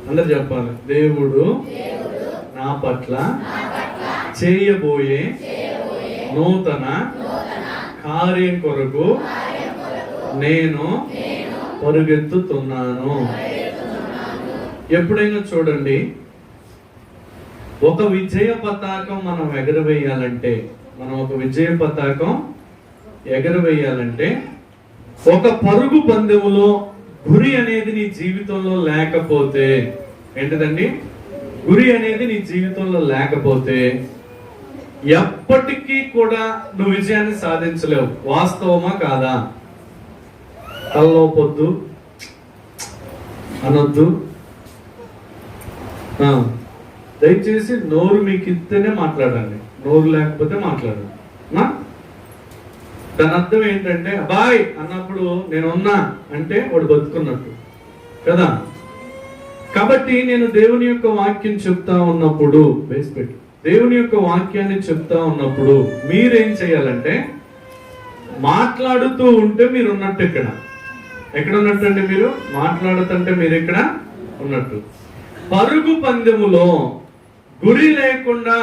అందరు చెప్పాలి. దేవుడు నా పట్ల చేయబోయే నూతన కార్యం కొరకు నేను పరుగెత్తుతున్నాను. ఎప్పుడైనా చూడండి, ఒక విజయ పతాకం మనం ఎగరవేయాలంటే, ఒక పరుగు పందెములో గురి అనేది నీ జీవితంలో లేకపోతే, ఏంటిదండి? గురి అనేది నీ జీవితంలో లేకపోతే ఎప్పటికీ కూడా నువ్వు విజయాన్ని సాధించలేవు. వాస్తవమా కాదా? తలలో పొద్దు అనొద్దు. దయచేసి నోరు మీకు ఇస్తేనే మాట్లాడండి, నోరు లేకపోతే మాట్లాడండి. దాని అర్థం ఏంటంటే, అబ్బాయ్ అన్నప్పుడు నేనున్నా అంటే వాడు బతుకున్నట్టు కదా. కాబట్టి నేను దేవుని యొక్క వాక్యం చెప్తా ఉన్నప్పుడు, దేవుని యొక్క వాక్యాన్ని చెప్తా ఉన్నప్పుడు మీరేం చేయాలంటే, మాట్లాడుతూ ఉంటే మీరు ఉన్నట్టు. ఎక్కడ ఉన్నట్టు అండి? మీరు మాట్లాడుతుంటే మీరు ఇక్కడ ఉన్నట్టు. పరుగు పందెములో గురి లేకుండా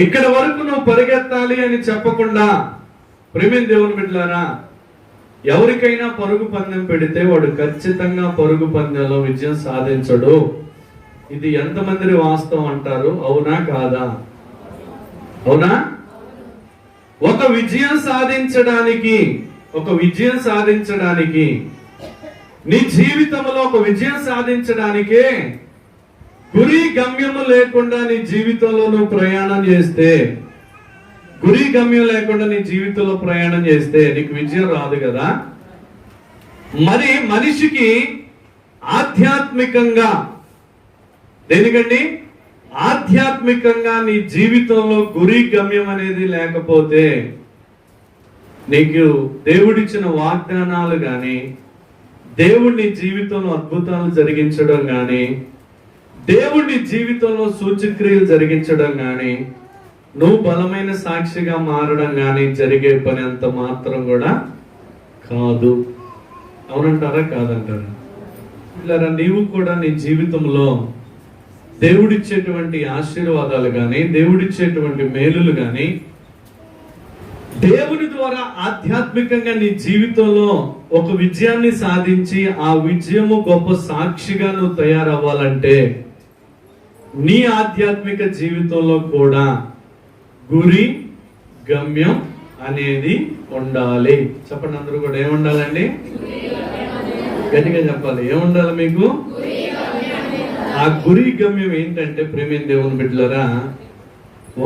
ఇక్కడ వరకు నువ్వు పరిగెత్తాలి అని చెప్పకుండా, ప్రేమైన దేవుని బిడ్డలారా, ఎవరికైనా పరుగు పందెం పెడితే వాడు ఖచ్చితంగా పరుగు పందెంలో విజయం సాధించడు. ఇది ఎంతమంది వాస్తవం అంటారు? అవునా కాదా? అవునా? ఒక విజయం సాధించడానికి నీ జీవితంలో ఒక విజయం సాధించడానికే గురి గమ్యము లేకుండా నీ జీవితంలో నువ్వు ప్రయాణం చేస్తే, నీకు విజయం రాదు కదా. మరి మనిషికి ఆధ్యాత్మికంగా, దేనికండి? ఆధ్యాత్మికంగా నీ జీవితంలో గురి గమ్యం అనేది లేకపోతే, నీకు దేవుడిచ్చిన వాగ్దానాలు గాని, దేవుడి జీవితంలో అద్భుతాలు జరిగించడం గాని, దేవుడి జీవితంలో సూచక్రియలు జరిగించడం గాని, నువ్వు బలమైన సాక్షిగా మారడం గాని జరిగే పని అంత మాత్రం కూడా కాదు. అవునంటారా కాదంటారా? ఇలా నీవు కూడా నీ జీవితంలో దేవుడిచ్చేటువంటి ఆశీర్వాదాలు గాని, దేవుడిచ్చేటువంటి మేలులు గాని, దేవుని ద్వారా ఆధ్యాత్మికంగా నీ జీవితంలో ఒక విజయాన్ని సాధించి ఆ విజయము గొప్ప సాక్షిగా నువ్వు తయారవ్వాలంటే నీ ఆధ్యాత్మిక జీవితంలో కూడా గురి గమ్యం అనేది ఉండాలి. చెప్పండి అందరూ కూడా. ఏముండాలండి? గట్టిగా చెప్పాలి. ఏముండాలి మీకు? ఆ గురి గమ్యం ఏంటంటే, ప్రేమైన దేవుని బిడ్డలారా,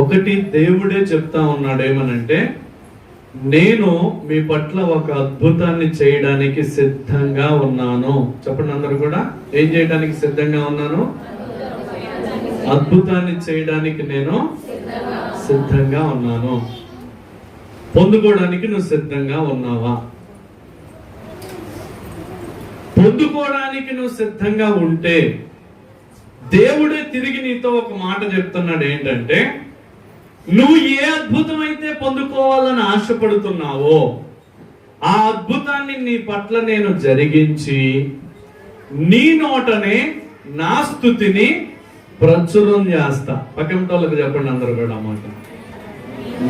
ఒకటి దేవుడే చెప్తా ఉన్నాడు. ఏమనంటే, నేను మీ పట్ల ఒక అద్భుతాన్ని చేయడానికి సిద్ధంగా ఉన్నాను. చెప్పండి అందరూ కూడా. ఏం చేయడానికి సిద్ధంగా ఉన్నాను? అద్భుతాన్ని చేయడానికి నేను సిద్ధంగా ఉన్నాను. పొందుకోవడానికి నువ్వు సిద్ధంగా ఉన్నావా? పొందుకోవడానికి నువ్వు సిద్ధంగా ఉంటే దేవుడే తిరిగి నీతో ఒక మాట చెప్తున్నాడు. ఏంటంటే, నువ్వు ఏ అద్భుతం అయితే పొందుకోవాలని ఆశపడుతున్నావో ఆ అద్భుతాన్ని నీ పట్ల నేను జరిగించి నీ నోటనే నా స్తుతిని ప్రచురం చేస్తా. పక్కనోళ్ళకి చెప్పండి అందరూ కూడా అన్నమాట.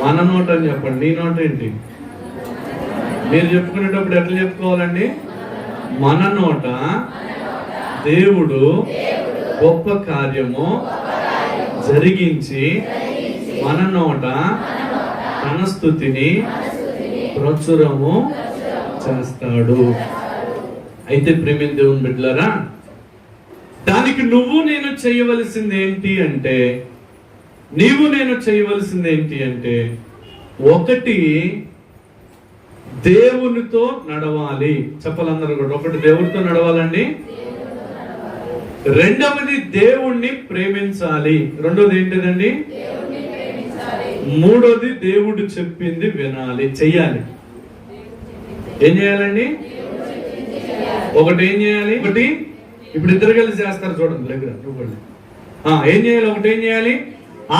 మన నోట అని చెప్పండి. నీ నోట ఏంటి? మీరు చెప్పుకునేటప్పుడు ఎట్లా చెప్పుకోవాలండి? మన నోట దేవుడు గొప్ప కార్యము జరిగించి మన నోట తన స్తుతిని ప్రచురము చేస్తాడు. అయితే ప్రేమైన దేవుని బిడ్డలారా, దానికి నువ్వు నేను చేయవలసింది ఏంటి అంటే, ఒకటి దేవునితో నడవాలి. చెప్పాలందరూ కూడా. ఒకటి దేవుడితో నడవాలండి. రెండవది దేవుణ్ణి ప్రేమించాలి. రెండోది ఏంటిదండి? మూడోది దేవుడు చెప్పింది వినాలి, చెయ్యాలి. ఏం చేయాలండి? ఒకటి ఏం చేయాలి? ఒకటి ఇప్పుడు ఇద్దరు కలిసి చేస్తారు చూడండి దగ్గర. ఏం చేయాలి? ఒకటి ఏం చేయాలి?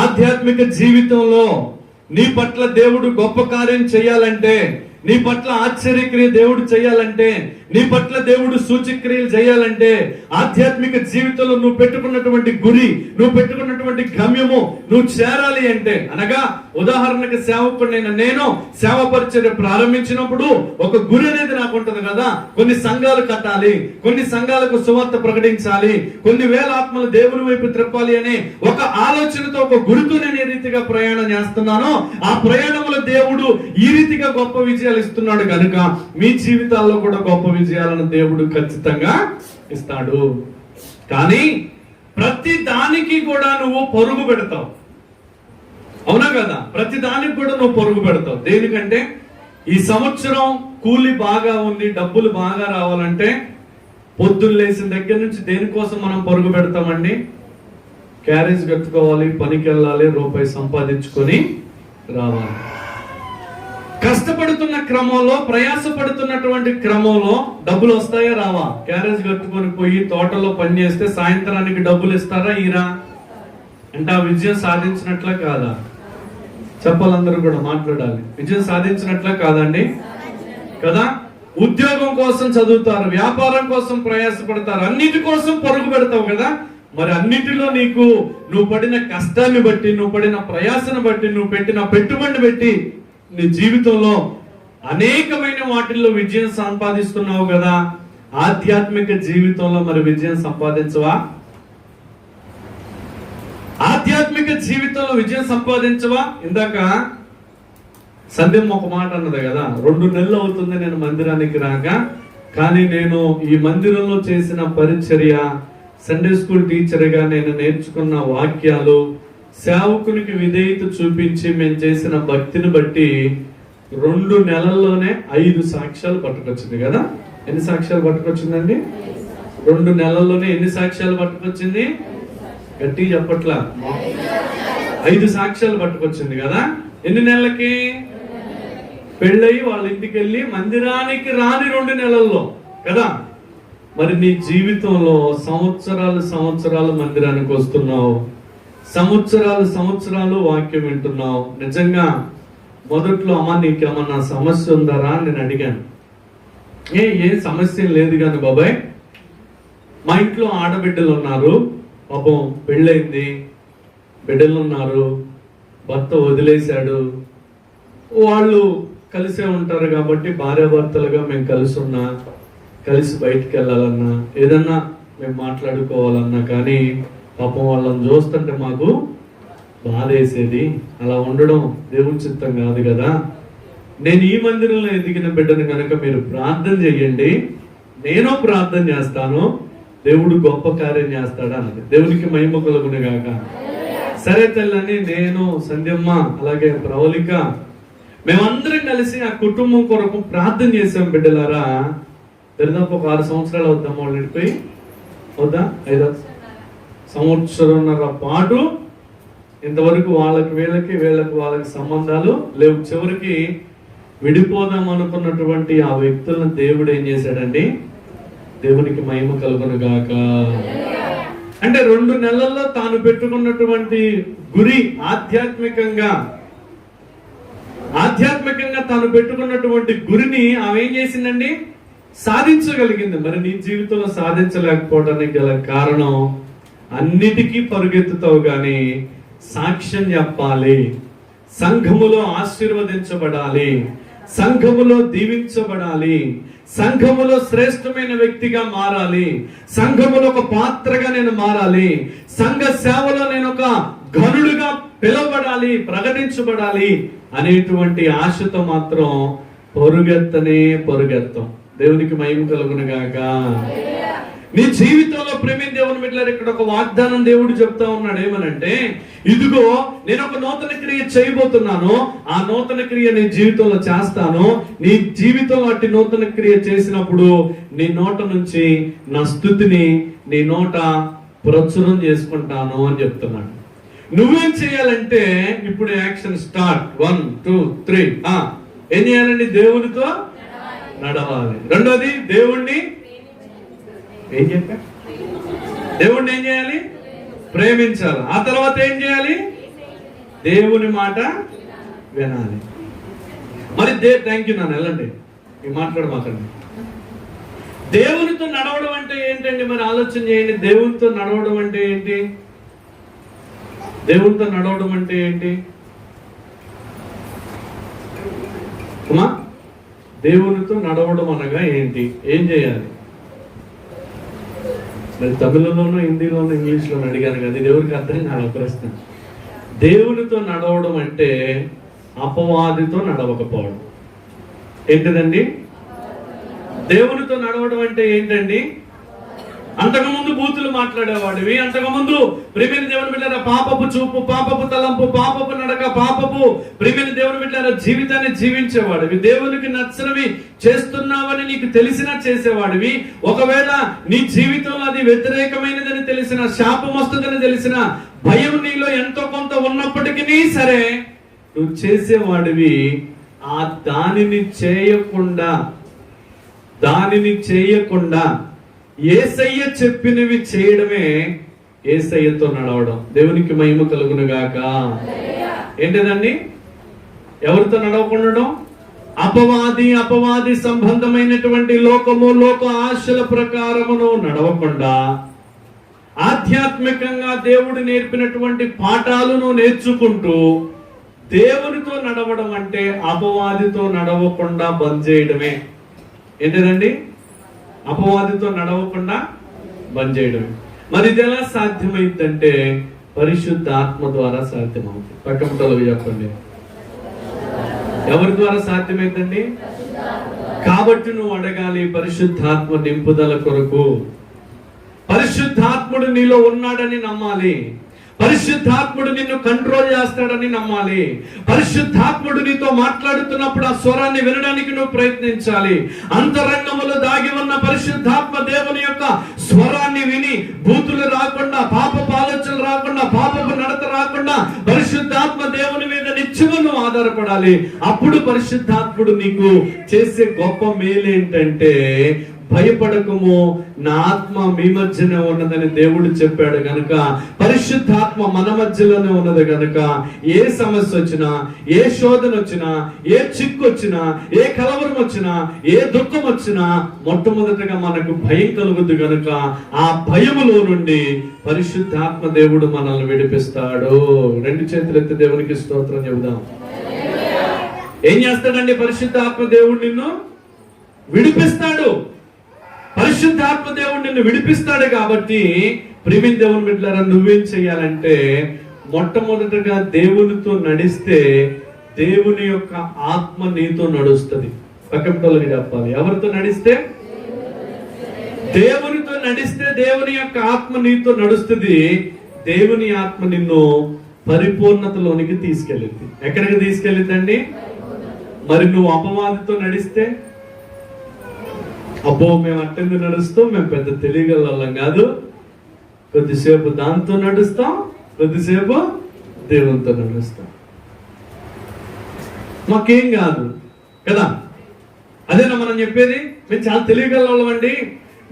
ఆధ్యాత్మిక జీవితంలో నీ పట్ల దేవుడు గొప్ప కార్యం చేయాలంటే, నీ పట్ల ఆశ్చర్యక్రియ దేవుడు చేయాలంటే, నీ పట్ల దేవుడు సూచక్రియలు చేయాలంటే, ఆధ్యాత్మిక జీవితంలో నువ్వు పెట్టుకున్నటువంటి గురి, నువ్వు పెట్టుకున్నటువంటి గమ్యము నువ్వు చేరాలి అంటే, అనగా ఉదాహరణకు సేవకుడైన నేను సేవ పరిచర్య ప్రారంభించినప్పుడు ఒక గురి అనేది నాకు ఉంటుంది కదా. కొన్ని సంఘాలు కట్టాలి, కొన్ని సంఘాలకు సువార్త ప్రకటించాలి, కొన్ని వేల ఆత్మలు దేవుని వైపు త్రిప్పాలి అనే ఒక ఆలోచనతో, ఒక గురితో నేను ఏ రీతిగా ప్రయాణం చేస్తున్నానో, ఆ ప్రయాణంలో దేవుడు ఈ రీతిగా గొప్ప విజయాలు ఇస్తున్నాడు కనుక మీ జీవితాల్లో కూడా గొప్ప విజయాలను దేవుడు ఖచ్చితంగా ఇస్తాడు. కానీ ప్రతి దానికి కూడా నువ్వు పరుగు పెడతావు, అవునా కదా? ప్రతి దానికి కూడా నువ్వు పరుగు పెడతావు. దేనికంటే ఈ సంవత్సరం కూలి బాగా ఉంది, డబ్బులు బాగా రావాలంటే పొద్దున్న లేచిన దగ్గర నుంచి దేనికోసం మనం పరుగు పెడతామండి? క్యారేజ్ కట్టుకోవాలి, పనికి వెళ్ళాలి, రూపాయి సంపాదించుకొని రావాలి. కష్టపడుతున్న క్రమంలో, ప్రయాసపడుతున్నటువంటి క్రమంలో డబ్బులు వస్తాయా రావా? క్యారేజ్ కట్టుకొని పోయి తోటలో పని చేస్తే సాయంత్రానికి డబ్బులు ఇస్తారా ఈరా? అంటే ఆ విజయం సాధించినట్లా కాదా? చెప్పాలందరూ కూడా మాట్లాడాలి. విజయం సాధించినట్లా కాదండి? కదా? ఉద్యోగం కోసం చదువుతారు, వ్యాపారం కోసం ప్రయాసపడతారు, అన్నిటి కోసం పరుగు పెడతావు కదా. మరి అన్నిటిలో నువ్వు పడిన కష్టాన్ని బట్టి, నువ్వు పడిన ప్రయాసను బట్టి, నువ్వు పెట్టిన పెట్టుబడి బట్టి నీ జీవితంలో అనేకమైన వాటిల్లో విజయం సంపాదిస్తున్నావు కదా. ఆధ్యాత్మిక జీవితంలో మరి విజయం సంపాదించవా? ఆధ్యాత్మిక జీవితంలో విజయం సంపాదించవా? ఇందాక సంధ్యం ఒక మాట అన్నది కదా, 2 నెలలు అవుతుంది నేను మందిరానికి రాక, కానీ నేను ఈ మందిరంలో చేసిన పరిచర్య, సండే స్కూల్ టీచర్గా నేను నేర్చుకున్న వాక్యాలు, సేవకునికి విధేయత చూపించి మేము చేసిన భక్తిని బట్టి 2 నెలల్లోనే 5 సాక్ష్యాలు పట్టుకొచ్చింది కదా. ఎన్ని సాక్ష్యాలు పట్టుకొచ్చిందండి? 2 నెలల్లోనే ఎన్ని సాక్ష్యాలు పట్టుకొచ్చింది? గట్టి చెప్పట్లా. 5 సాక్ష్యాలు పట్టుకొచ్చింది కదా. ఎన్ని నెలలకి? పెళ్ళయి వాళ్ళ ఇంటికి వెళ్ళి మందిరానికి రాని 2 నెలల్లో కదా. మరి నీ జీవితంలో సంవత్సరాలు మందిరానికి వస్తున్నావు, సంవత్సరాలు వాక్యం వింటున్నావు. నిజంగా మొదట్లో అమ్మ నీకేమన్నా సమస్య ఉందారా అని నేను అడిగాను. ఏ సమస్య లేదు కానీ బాబాయ్, మా ఇంట్లో ఆడబిడ్డలు ఉన్నారు, పాపం పెళ్ళైంది, బిడ్డలు ఉన్నారు, భర్త వదిలేశాడు, వాళ్ళు కలిసే ఉంటారు కాబట్టి భార్యాభర్తలుగా మేము కలిసి బయటికి వెళ్ళాలన్నా, ఏదన్నా మేము మాట్లాడుకోవాలన్నా కానీ పాపం వాళ్ళని చూస్తుంటే మాకు బాధ వేసేది. అలా ఉండడం దేవుని చిత్తం కాదు కదా. నేను ఈ మందిరంలో ఎదిగిన బిడ్డను కనుక మీరు ప్రార్థన చేయండి, నేను ప్రార్థన చేస్తాను, దేవుడు గొప్ప కార్యం చేస్తాడు అన్నది. దేవునికి మహిమ కలుగును గాక. సరే తల్లని నేను, సంధ్యమ్మ, అలాగే ప్రవళిక, మేమందరం కలిసి ఆ కుటుంబం కొరకు ప్రార్థన చేసాం. బిడ్డలారా, దాదాపు ఒక 6 సంవత్సరాలు అవుతాం వాళ్ళు వెళ్ళిపోయి, అవుతా 5 సంవత్సరంన్నర పాటు ఇంతవరకు వీళ్ళకి వాళ్ళకి సంబంధాలు లేవు. చివరికి విడిపోదాం అనుకున్నటువంటి ఆ వ్యక్తులను దేవుడు ఏం చేశాడండి? దేవునికి మహిమ కలుగును గాక. అంటే 2 నెలల్లో తాను పెట్టుకున్నటువంటి గురి, ఆధ్యాత్మికంగా తాను పెట్టుకున్నటువంటి గురిని ఆమె ఏం చేసిందండి? సాధించగలిగింది. మరి నీ జీవితంలో సాధించలేకపోవడానికి గల కారణం, అన్నిటికీ పరుగెత్తుతావు గాని సాక్ష్యం చెప్పాలి, సంఘములో ఆశీర్వదించబడాలి, సంఘములో దీవించబడాలి, సంఘములో శ్రేష్టమైన వ్యక్తిగా మారాలి, సంఘములో ఒక పాత్రగా నేను మారాలి, సంఘ సేవలో నేను ఒక ఘనుడుగా పిలువబడాలి, ప్రకటించబడాలి అనేటువంటి ఆశతో మాత్రం పరుగెత్తం. దేవునికి మహిమ కలుగును గాక. నీ జీవితంలో ప్రేమ దేవుని బిడ్డలారా, ఇక్కడ ఒక వాగ్దానం దేవుడు చెప్తా ఉన్నాడు. ఏమనంటే, ఇదిగో నేను ఒక నూతన క్రియ చేయబోతున్నాను, ఆ నూతన క్రియ నీ జీవితంలో చేస్తాను. నీ జీవితంలో అట్టి నూతన క్రియ చేసినప్పుడు నీ నోట నుంచి నా స్తుతిని నీ నోట ప్రచురం చేసుకుంటాను అని చెప్తున్నాడు. నువ్వేం చేయాలంటే, ఇప్పుడు యాక్షన్ స్టార్ట్. 1 2 3. ఏం చేయాలండి? దేవునితో నడవాలి. రెండోది, దేవుణ్ణి ఏం చెప్పా? దేవుణ్ణి ఏం చేయాలి? ప్రేమించాలి. ఆ తర్వాత ఏం చేయాలి? దేవుని మాట వినాలి. మరి థ్యాంక్ యూ నాన్న, వెళ్ళండి, ఈ మాట్లాడమాకండి. దేవునితో నడవడం అంటే ఏంటండి? మరి ఆలోచన చేయండి. దేవునితో నడవడం అంటే ఏంటి? దేవునితో నడవడం అంటే ఏంటి అమ్మా? దేవునితో నడవడం అనగా ఏంటి? ఏం చేయాలి? మరి తమిళలోనూ, హిందీలోనూ, ఇంగ్లీష్లోనూ అడిగాను కదా, ఇది ఎవరికి అర్థం కాదు ప్రశ్న. దేవునితో నడవడం అంటే అపవాదితో నడవకపోవడం. ఏంటిదండి? దేవునితో నడవడం అంటే ఏంటండి? అంతకుముందు బూతులు మాట్లాడేవాడివి, అంతకుముందు ప్రియమైన దేవుని బిడ్డలారా పాపపు చూపు, పాపపు తలంపు, పాపపు నడక, పాపపు ప్రియమైన దేవుని బిడ్డలారా జీవితాన్ని జీవించేవాడివి. దేవునికి నచ్చనివి చేస్తున్నావని నీకు తెలిసినా చేసేవాడివి. ఒకవేళ నీ జీవితంలో అది వ్యతిరేకమైనదని తెలిసిన, శాపం వస్తుందని తెలిసిన, భయం నీలో ఎంతో కొంత ఉన్నప్పటికీ సరే నువ్వు చేసేవాడివి. ఆ దానిని చేయకుండా యేసయ్య చెప్పినవి చేయడమే యేసయ్యతో నడవడం. దేవునికి మహిమ కలుగును గాక. ఏంటిదండి? ఎవరితో నడవకుండా? అపవాది సంబంధమైనటువంటి లోకము, లోక ఆశల ప్రకారమును నడవకుండా ఆధ్యాత్మికంగా దేవుడు నేర్పినటువంటి పాఠాలను నేర్చుకుంటూ దేవునితో నడవడం అంటే అపవాదితో నడవకుండా బంద్ చేయడమే. ఏంటిదండి? అపవాదితో నడవకుండా బంద్ చేయడం. మరి ఇది ఎలా సాధ్యమైందంటే పరిశుద్ధ ఆత్మ ద్వారా సాధ్యమవుతుంది. పక్కన చెప్పండి, ఎవరి ద్వారా సాధ్యమైందండి? కాబట్టి నువ్వు అడగాలి పరిశుద్ధాత్మ నింపుదల కొరకు. పరిశుద్ధాత్ముడు నీలో ఉన్నాడని నమ్మాలి. పరిశుద్ధాత్ముడు నిన్ను కంట్రోల్ చేస్తాడని నమ్మాలి. పరిశుద్ధాత్ముడు నీతో మాట్లాడుతున్నప్పుడు ఆ స్వరాన్ని వినడానికి నువ్వు ప్రయత్నించాలి. అంతరంగములో దాగి ఉన్న పరిశుద్ధాత్మ దేవుని యొక్క స్వరాన్ని విని బూతులు రాకుండా, పాపపు ఆలోచనలు రాకుండా, పాపపు నడత రాకుండా పరిశుద్ధాత్మ దేవుని మీద నిత్యము నువ్వు ఆధారపడాలి. అప్పుడు పరిశుద్ధాత్ముడు నీకు చేసే గొప్ప మేలేంటంటే, భయపడకము, నా ఆత్మ మీ మధ్యనే ఉన్నదని దేవుడు చెప్పాడు గనుక, పరిశుద్ధాత్మ మన మధ్యలోనే ఉన్నది గనుక ఏ సమస్య వచ్చినా, ఏ శోధన వచ్చినా, ఏ చిక్కు వచ్చినా, ఏ కలవరం వచ్చినా, ఏ దుఃఖం వచ్చినా మొట్టమొదటిగా మనకు భయం కలుగుద్ది గనుక ఆ భయములో నుండి పరిశుద్ధాత్మ దేవుడు మనల్ని విడిపిస్తాడు. రెండు చేతులు ఎత్తి దేవునికి స్తోత్రం చెబుదాం. ఏం చేస్తాడండి పరిశుద్ధాత్మ దేవుడు? నిన్ను విడిపిస్తాడు. పరిశుద్ధాత్మ దేవుడు నిన్ను విడిపిస్తాడు. కాబట్టి ప్రియమైన దేవుని బిడ్డలారా, నువ్వేం చెయ్యాలంటే మొట్టమొదటగా దేవునితో నడిస్తే దేవుని యొక్క ఆత్మ నీతో నడుస్తుంది. పక్కన చెప్పాలి, ఎవరితో నడిస్తే? దేవునితో నడిస్తే దేవుని యొక్క ఆత్మ నీతో నడుస్తుంది. దేవుని ఆత్మ నిన్ను పరిపూర్ణతలోనికి తీసుకెళ్ళింది. ఎక్కడికి తీసుకెళ్ళిందండి? మరి నువ్వు అపవాదితో నడిస్తే, అబ్బో మేము అట్టెందుకు నడుస్తాం, మేము పెద్ద తెలియగలం కాదు, కొద్దిసేపు దాంతో నడుస్తాం, కొద్దిసేపు దేవునితో నడుస్తాం, మాకేం కాదు కదా. అదేనా మనం చెప్పేది? మేము చాలా తెలియగలం అండి,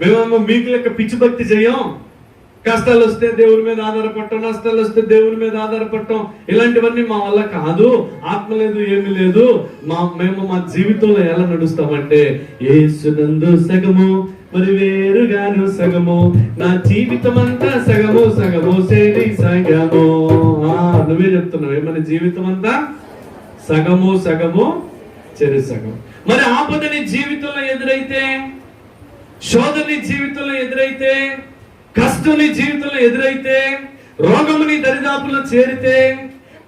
మేమేమో మీకు లెక్క పిచ్చి భక్తి చేయం, కష్టాలు వస్తే దేవుని మీద ఆధారపడటం, నష్టాలు వస్తే దేవుని మీద ఆధారపడటం, ఇలాంటివన్నీ మా వల్ల కాదు, ఆత్మ లేదు, ఏమి లేదు. మేము మా జీవితంలో ఎలా నడుస్తామంటే, యేసునందు సగము మరి వేరుగాను సగము, నా జీవితం అంతా సగము సగము సేరి సగము. నువ్వే చెప్తున్నావు, ఏమని? జీవితం అంతా సగము సగము చెరి సగం. మరి ఆపద నీ జీవితంలో ఎదురైతే, శోధన నీ జీవితంలో ఎదురైతే, కష్టం నీ జీవితంలో ఎదురైతే, రోగము నీ దరిదాపుల్లో చేరితే,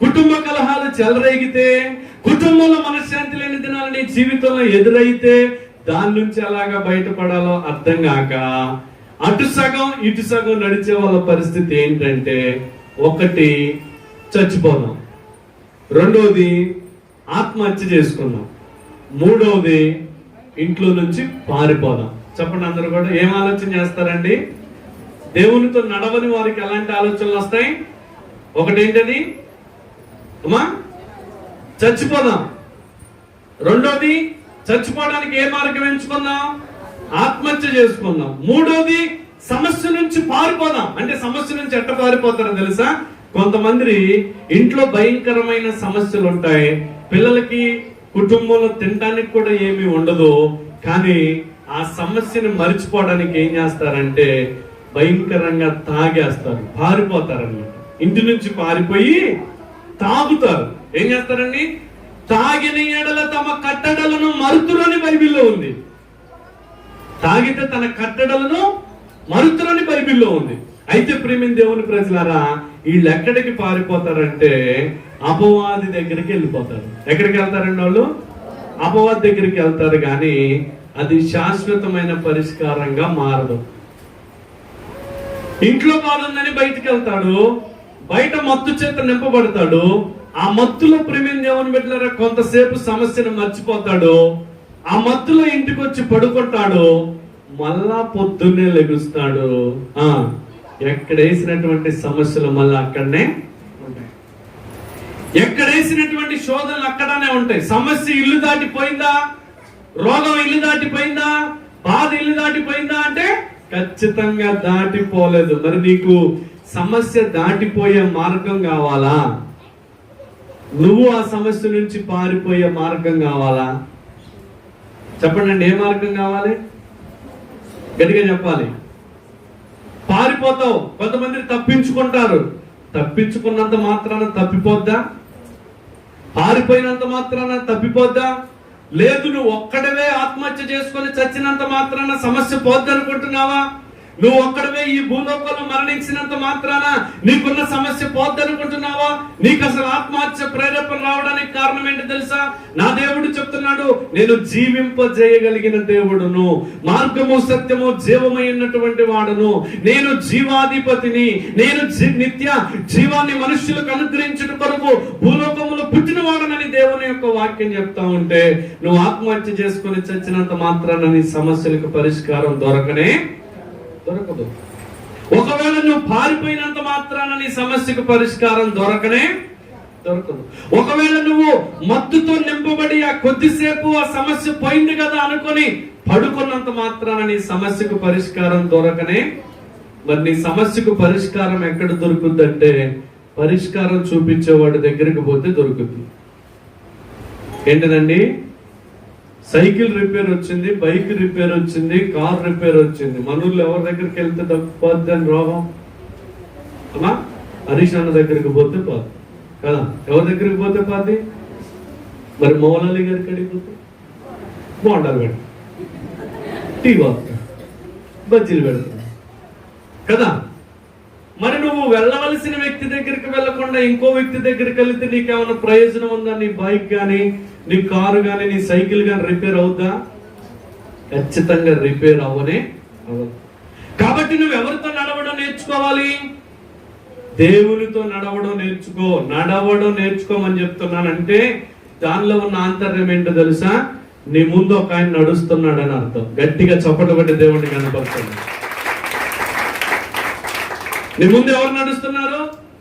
కుటుంబ కలహాలు చెలరేగితే, కుటుంబంలో మనశ్శాంతి లేని దినాలు నీ జీవితంలో ఎదురైతే, దాని నుంచి ఎలాగా బయటపడాలో అర్థం కాక అటు సగం ఇటు సగం నడిచే వాళ్ళ పరిస్థితి ఏంటంటే, ఒకటి చచ్చిపోదాం, రెండోది ఆత్మహత్య చేసుకుందాం, మూడోది ఇంట్లో నుంచి పారిపోదాం. చెప్పండి, అందరూ కూడా ఏం ఆలోచన చేస్తారండి? దేవునితో నడవని వారికి ఎలాంటి ఆలోచనలు వస్తాయి? ఒకటేంటది? అమ్మా, చచ్చిపోదాం. రెండోది, చచ్చిపోవడానికి ఏ మార్గం ఎంచుకుందాం? ఆత్మహత్య చేసుకుందాం. మూడోది, సమస్య నుంచి పారిపోదాం. అంటే సమస్య నుంచి ఎట్ట పారిపోతారో తెలుసా? కొంతమంది ఇంట్లో భయంకరమైన సమస్యలు ఉంటాయి, పిల్లలకి కుటుంబంలో తినడానికి కూడా ఏమీ ఉండదు, కానీ ఆ సమస్యని మర్చిపోవడానికి ఏం చేస్తారంటే భయంకరంగా తాగేస్తారు, పారిపోతారన్నమాట. ఇంటి నుంచి పారిపోయి తాగుతారు. ఏం చేస్తారండి? తాగిన ఎడల తమ కట్టడలను మరుతురని బైబిల్లో ఉంది. తాగితే తన కట్టడలను మరుతురని బైబిల్లో ఉంది. అయితే ప్రేమిన దేవుని ప్రజలారా, వీళ్ళు ఎక్కడికి పారిపోతారంటే అపవాది దగ్గరికి వెళ్ళిపోతారు. ఎక్కడికి వెళ్తారండి వాళ్ళు? అపవాది దగ్గరికి వెళ్తారు. కానీ అది శాశ్వతమైన పరిష్కారంగా మారదు. ఇంట్లో బాగుందని బయటికి వెళ్తాడు, బయట మత్తు చేత నింపబడతాడు. ఆ మత్తులో ప్రేమిన దేవుని బిడ్డలారా కొంతసేపు సమస్యను మర్చిపోతాడు. ఆ మత్తులో ఇంటికి వచ్చి పడుకుంటాడు, మళ్ళా పొద్దున్నే లెగుస్తాడు. ఎక్కడేసినటువంటి సమస్యలు మళ్ళా అక్కడనే ఉంటాయి. ఎక్కడేసినటువంటి శోధనలు అక్కడనే ఉంటాయి. సమస్య ఇల్లు దాటిపోయిందా? రోగం ఇల్లు దాటిపోయిందా? బాధ ఇల్లు దాటిపోయిందా అంటే ఖచ్చితంగా దాటిపోలేదు. మరి నీకు సమస్య దాటిపోయే మార్గం కావాలా? నువ్వు ఆ సమస్య నుంచి పారిపోయే మార్గం కావాలా? చెప్పండి, ఏ మార్గం కావాలి? గట్టిగా చెప్పాలి. పారిపోతావు. కొంతమంది తప్పించుకుంటారు. తప్పించుకున్నంత మాత్రాన తప్పిపోద్దా? పారిపోయినంత మాత్రాన తప్పిపోద్దా? లేదు. నువ్వు ఒక్కడవే ఆత్మహత్య చేసుకొని చచ్చినంత మాత్రాన సమస్య పోద్ది అనుకుంటున్నావా? నువ్వు ఒక్కడవే ఈ భూలోకంలో మరణించినంత మాత్రాన నీకున్న సమస్య పోద్ది అనుకుంటున్నావా? నీకు అసలు ఆత్మహత్య ప్రేరేపణ రావడానికి కారణం ఏంటి తెలుసా? నా దేవుడు చెప్తున్నాడు, నేను జీవింపజేయగలిగిన దేవుడును, మార్గము సత్యము జీవమైనటువంటి వాడును, నేను జీవాధిపతిని, నేను నిత్య జీవాన్ని మనుష్యులకు అనుగ్రహించిన కొరకు భూలోకములో పుట్టిన వాడనని దేవుని యొక్క వాక్యం చెప్తా ఉంటే, నువ్వు ఆత్మహత్య చేసుకొని చచ్చినంత మాత్రాన నీ సమస్యలకు పరిష్కారం దొరకదు. ఒకవేళ నువ్వు పారిపోయినంత మాత్రాన నీ సమస్యకు పరిష్కారం దొరకదు. ఒకవేళ నువ్వు మత్తుతో నింపబడి ఆ కొద్దిసేపు ఆ సమస్య పోయింది కదా అనుకొని పడుకున్నంత మాత్రాన నీ సమస్యకు పరిష్కారం మరి నీ సమస్యకు పరిష్కారం ఎక్కడ దొరుకుతుందంటే పరిష్కారం చూపించేవాడి దగ్గరికి పోతే దొరుకుతుంది. ఏంటనండి? సైకిల్ రిపేర్ వచ్చింది, బైక్ రిపేర్ వచ్చింది, కార్ రిపేర్ వచ్చింది. మనూళ్ళు ఎవరి దగ్గరికి వెళ్తే తప్పిపోద్ది అని రోగం? అమ్మా, హరీష్ అన్న దగ్గరికి పోతే పోదు కదా. ఎవరి దగ్గరికి పోతే పోద్ది? మరి మౌలాలి గారికి అడిగిపోతే బోండాలు పెడతా, టీ వస్తా, బజ్జీలు పెడతా కదా. మరి నువ్వు వెళ్ళవలసిన వ్యక్తి దగ్గరికి వెళ్లకుండా ఇంకో వ్యక్తి దగ్గరికి వెళ్తే నీకేమైనా ప్రయోజనం ఉందా? నీ బైక్ గాని, నీ కారు గాని, నీ సైకిల్ గాని రిపేర్ అవుద్దా? ఖచ్చితంగా రిపేర్ అవ్వదు. కాబట్టి నువ్వు ఎవరితో నడవడం నేర్చుకోవాలి? దేవునితో నడవడం నేర్చుకోమని చెప్తున్నానంటే దానిలో ఉన్న ఆంతర్యం ఏంటో తెలుసా? నీ ముందు ఒక ఆయన నడుస్తున్నాడని అర్థం. గట్టిగా చప్పట్లు కొట్టి దేవుడిని కనపడుతుంది. నీ ముందు ఎవరు నడుస్తున్నారు?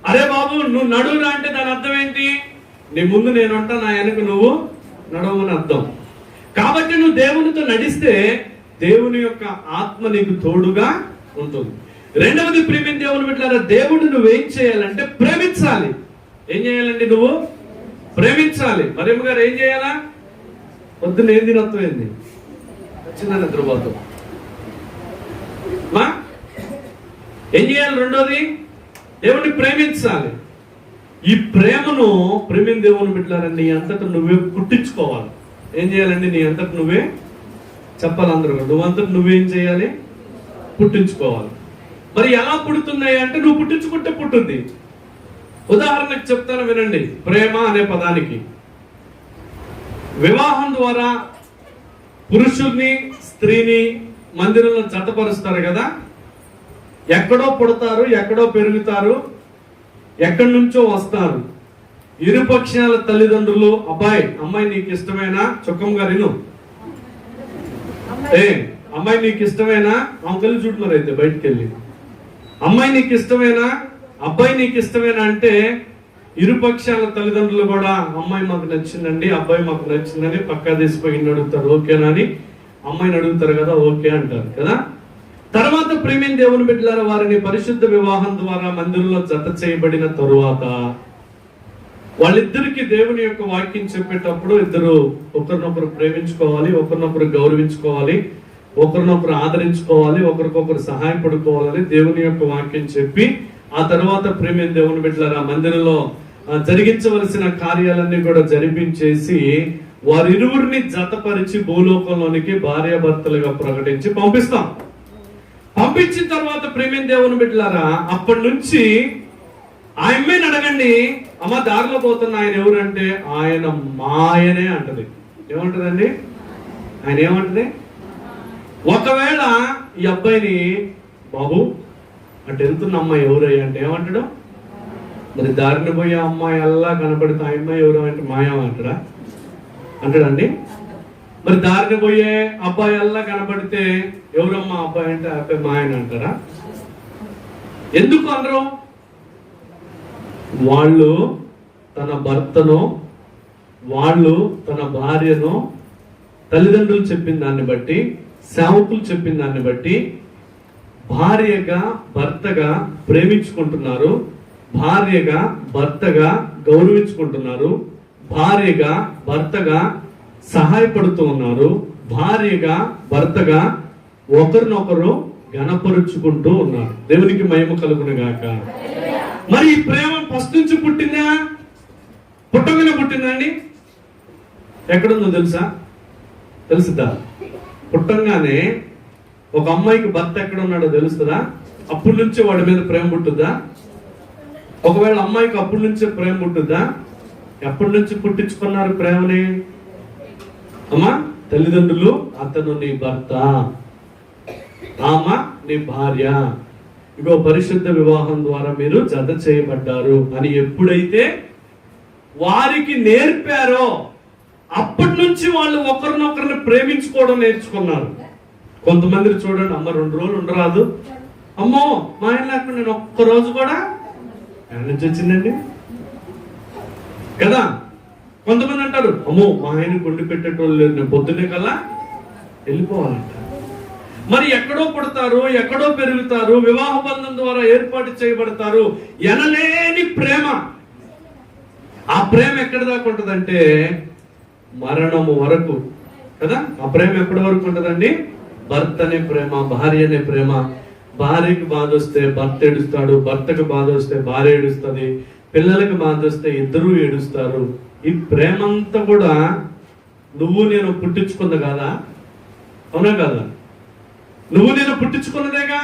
అరే బాబు నువ్వు నడువురా అంటే దాని అర్థం ఏంటి? నీ ముందు నేను ఉంటా, నా వెనక నువ్వు నడవమని అర్థం. కాబట్టి నువ్వు దేవునితో నడిస్తే దేవుని యొక్క ఆత్మ నీకు తోడుగా ఉంటుంది. రెండవది ప్రేమించే దేవుని బిడ్డలారా, దేవుడు నువ్వేం చేయాలంటే ప్రేమించాలి. ఏం చేయాలండి? నువ్వు ప్రేమించాలి. మరియమ్మ గారు ఏం చేయాలా? పొద్దున్న ఏం తినొత్తమైంది? చిన్న నిద్రపోతాం. ఏం చేయాలి? రెండోది దేవుడిని ప్రేమించాలి. ఈ ప్రేమను ప్రేమిన దేవుని బిడ్డలారండి నీ అంతటా నువ్వే పుట్టించుకోవాలి. ఏం చేయాలండి? నీ అంతటా నువ్వే చెప్పాలి. అందరూ నువ్వంతటా నువ్వేం చేయాలి? పుట్టించుకోవాలి. మరి ఎలా పుడుతున్నాయి అంటే నువ్వు పుట్టించుకుంటే పుట్టింది. ఉదాహరణకు చెప్తాను వినండి. ప్రేమ అనే పదానికి వివాహం ద్వారా పురుషుల్ని స్త్రీని మందిరంలో జతపరుస్తారు కదా. ఎక్కడో పుడతారు, ఎక్కడో పెరుగుతారు, ఎక్కడి నుంచో వస్తారు. ఇరుపక్షాల తల్లిదండ్రులు అబ్బాయి అమ్మాయి నీకు ఇష్టమేనా? చుక్కమ్మ గారు అమ్మాయి నీకు ఇష్టమేనా? ఆమెకెళ్ళి చూడున్నారు. అయితే బయటికి వెళ్ళి అమ్మాయి నీకు ఇష్టమేనా, అబ్బాయి నీకు ఇష్టమేనా అంటే ఇరుపక్షాల తల్లిదండ్రులు కూడా అమ్మాయి మాకు నచ్చిందండి, అబ్బాయి మాకు నచ్చిందని పక్కా తీసిపోయి అడుగుతారు. ఓకేనా అని అమ్మాయిని అడుగుతారు కదా, ఓకే అంటారు కదా. తర్వాత ప్రేమిన దేవుని బిడ్డలారా, వారిని పరిశుద్ధ వివాహం ద్వారా మందిరంలో జత చేయబడిన తరువాత వాళ్ళిద్దరికి దేవుని యొక్క వాక్యం చెప్పేటప్పుడు ఇద్దరు ఒకరినొకరు ప్రేమించుకోవాలి, ఒకరినొకరు గౌరవించుకోవాలి, ఒకరినొకరు ఆదరించుకోవాలి, ఒకరికొకరు సహాయపడుకోవాలని దేవుని యొక్క వాక్యం చెప్పి, ఆ తర్వాత ప్రేమ దేవుని బిడ్డలారా మందిరంలో జరిగించవలసిన కార్యాలన్నీ కూడా జరిపించేసి వారిరువురిని జతపరిచి భూలోకంలోనికి భార్యాభర్తలుగా ప్రకటించి పంపిస్తాం. పంపించిన తర్వాత ప్రేమ దేవుని బిడ్డలారా అప్పటి నుంచి ఆ అమ్మాయిని అడగండి, అమ్మ దారిలో పోతున్న ఆయన ఎవరంటే ఆయన మాయనే అంటది. ఏమంటదండి? ఆయన ఏమంటది? ఒకవేళ ఈ అబ్బాయిని బాబు అటు వెళ్తున్న అమ్మాయి ఎవరయ్యా అంటే ఏమంటాడు? మరి దారిని పోయే అమ్మాయి అల్లా కనపడితే ఆ అమ్మాయి ఎవరు అంటే మాయం అంటారా? అంటాడండి? మరి దారిని పోయే అబ్బాయి అల్లా కనపడితే ఎవరమ్మా అబ్బాయి అంటే అబ్బాయి మాయని అంటారా? ఎందుకు అనరు? వాళ్ళు తన భర్తను, వాళ్ళు తన భార్యను తల్లిదండ్రులు చెప్పిన దాన్ని బట్టి, సేవకులు చెప్పిన దాన్ని బట్టి భార్యగా భర్తగా ప్రేమించుకుంటున్నారు, భార్యగా భర్తగా గౌరవించుకుంటున్నారు, భార్యగా భర్తగా సహాయపడుతూ ఉన్నారు, భార్యగా భర్తగా ఒకరినొకరు గణపరుచుకుంటూ ఉన్నారు. దేవునికి మహిమ కలుగును గాక. మరి ఈ ప్రేమ ఫస్ట్ నుంచి పుట్టిందా? పుట్టగానే పుట్టిందండి? ఎక్కడుందో తెలుసుదా? పుట్టంగానే ఒక అమ్మాయికి భర్త ఎక్కడ ఉన్నాడో తెలుస్తుందా? అప్పటి నుంచి వాడి మీద ప్రేమ పుట్టుద్దా? ఒకవేళ అమ్మాయికి అప్పటి నుంచే ప్రేమ పుట్టుద్దా? ఎప్పటి నుంచి పుట్టించుకున్నారు ప్రేమని? అమ్మా తల్లిదండ్రులు, అతను నీ భర్త, ఆమె నీ భార్య, ఇగో పరిశుద్ధ వివాహం ద్వారా మీరు జత చేయబడ్డారు అని ఎప్పుడైతే వారికి నేర్పారో అప్పటి నుంచి వాళ్ళు ఒకరినొకరిని ప్రేమించుకోవడం నేర్చుకున్నారు. కొంతమంది చూడండి, అమ్మ 2 రోజులు ఉండరాదు, అమ్మో మా ఆయన లేకుండా నేను ఒక్క రోజు కూడా నుంచి వచ్చిందండి కదా. కొంతమంది అంటారు, అమ్మో మా ఆయన గుండి పెట్టేటోళ్ళు లేదు, నేను పొద్దున్నే కల్లా వెళ్ళిపోవాలంట. మరి ఎక్కడో పుడతారు, ఎక్కడో పెరుగుతారు, వివాహ బంధం ద్వారా ఏర్పాటు చేయబడతారు. ఎనలేని ప్రేమ. ఆ ప్రేమ ఎక్కడి దాకా ఉంటదంటే మరణము వరకు కదా. ఆ ప్రేమ ఎప్పటి వరకు ఉంటదండి? భర్త అనే ప్రేమ, భార్య అనే ప్రేమ. భార్యకి బాధ వస్తే భర్త ఏడుస్తాడు, భర్తకు బాధ వస్తే భార్య ఏడుస్తుంది, పిల్లలకు బాధ వస్తే ఇద్దరూ ఏడుస్తారు. ఈ ప్రేమ అంతా కూడా నువ్వు నేను పుట్టించుకుంది కాదా? అవునా కదా? నువ్వు నేను పుట్టించుకున్నదేగా,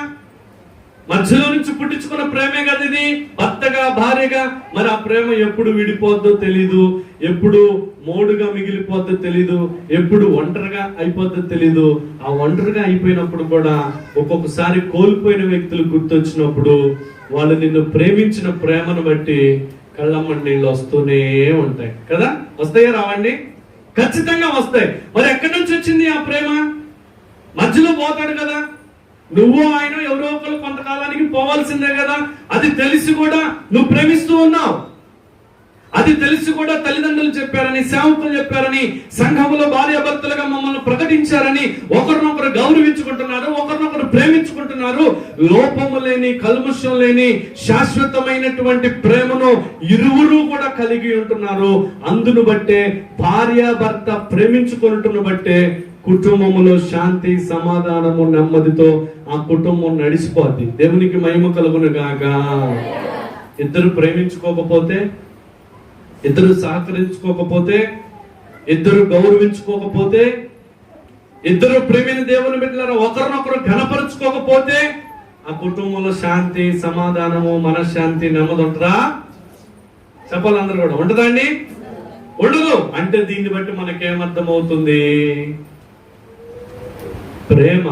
మధ్యలో నుంచి పుట్టించుకున్న ప్రేమే కదా ఇది, భర్తగా భార్యగా. మరి ఆ ప్రేమ ఎప్పుడు విడిపోద్దో తెలీదు, ఎప్పుడు మోడుగా మిగిలిపోద్దో తెలీదు, ఎప్పుడు ఒంటరిగా అయిపోద్దో తెలీదు. ఆ ఒంటరిగా అయిపోయినప్పుడు కూడా ఒక్కొక్కసారి కోల్పోయిన వ్యక్తులు గుర్తొచ్చినప్పుడు వాళ్ళు నిన్ను ప్రేమించిన ప్రేమను బట్టి కళ్ళమ్మడి నీళ్ళు వస్తూనే ఉంటాయి కదా. వస్తాయా రావండి? ఖచ్చితంగా వస్తాయి. మరి ఎక్కడి నుంచి వచ్చింది ఆ ప్రేమ? మధ్యలో పోతాడు కదా, నువ్వు ఆయన ఎవరో ఒకరు కొంతకాలానికి పోవాల్సిందే కదా. అది తెలిసి కూడా నువ్వు ప్రేమిస్తూ ఉన్నావు. అది తెలిసి కూడా తల్లిదండ్రులు చెప్పారని, సేవకులు చెప్పారని, సంఘములో భార్యాభర్తలుగా మమ్మల్ని ప్రకటించారని ఒకరినొకరు గౌరవించుకుంటున్నారు, ఒకరినొకరు ప్రేమించుకుంటున్నారు. లోపము లేని, కల్ముషం లేని శాశ్వతమైనటువంటి ప్రేమను ఇరువురు కూడా కలిగి ఉంటున్నారు. అందును బట్టే భార్యాభర్త ప్రేమించుకుంటున్న బట్టే కుటుంబములో శాంతి, సమాధానము, నెమ్మదితో ఆ కుటుంబం నడిచిపోద్ది. దేవునికి మహిమ కలుగును గాక. ఇద్దరు ప్రేమించుకోకపోతే, ఇద్దరు సహకరించుకోకపోతే, ఇద్దరు గౌరవించుకోకపోతే, ఇద్దరు ప్రేమిని దేవుని బిడ్డలారా ఒకరినొకరు ఘనపరుచుకోకపోతే ఆ కుటుంబంలో శాంతి, సమాధానము, మనశ్శాంతి, నెమ్మది ఉంటుందా? చెప్పాలి అందరూ కూడా. ఉంటుందా అండి? ఉండదు. అంటే దీన్ని బట్టి మనకేమర్థం అవుతుంది? ప్రేమ